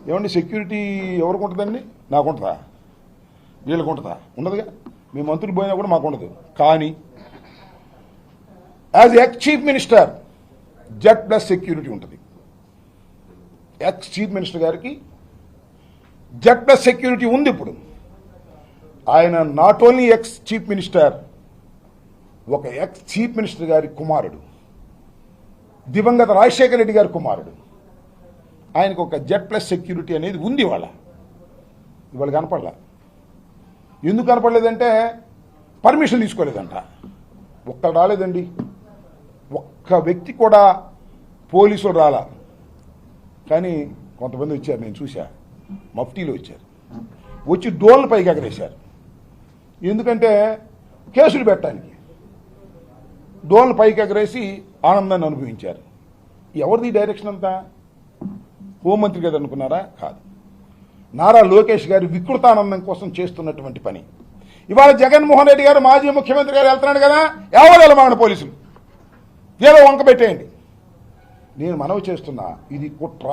ఏమండి సెక్యూరిటీ ఎవరికి ఉంటుందండి? నాకు ఉంటుందా? వీళ్ళకు ఉంటుందా? ఉండదుగా. మీ మంత్రులు పోయినా కూడా మాకు ఉండదు. కానీ as ex chief minister Z+ security ఉంటుంది. ఎక్స్ చీఫ్ మినిస్టర్ గారికి Z+ సెక్యూరిటీ ఉంది. ఇప్పుడు ఆయన not only ex chief minister, ఒక ఎక్స్ చీఫ్ మినిస్టర్ గారి కుమారుడు, దివంగత రాజశేఖర రెడ్డి గారి కుమారుడు. ఆయనకు ఒక Z+ సెక్యూరిటీ అనేది ఉంది. ఇవాళ కనపడలే. ఎందుకు కనపడలేదంటే పర్మిషన్ తీసుకోలేదంట. ఒక్కడు రాలేదండి, ఒక్క వ్యక్తి కూడా పోలీసులు రాలా. కానీ కొంతమంది వచ్చారు, నేను చూసా, మఫ్టీలో వచ్చారు. వచ్చి డోళ్ళ పైకి ఎగరేశారు. ఎందుకంటే కేసులు పెట్టడానికి డోళ్ళ పైకి ఎగరేసి ఆనందాన్ని అనుభవించారు. ఎవరిది డైరెక్షన్ అంతా? హోంమంత్రి గారు అనుకున్నారా? కాదు. నారా లోకేష్ గారి వికృతానందం కోసం చేస్తున్నటువంటి పని. ఇవాళ జగన్మోహన్ రెడ్డి గారు మాజీ ముఖ్యమంత్రి గారు వెళ్తున్నాడు కదా, ఎవరు వెళ్ళమాన పోలీసులు ఏదో వంక పెట్టేయండి. నేను మనవి చేస్తున్నా, ఇది కుట్ర.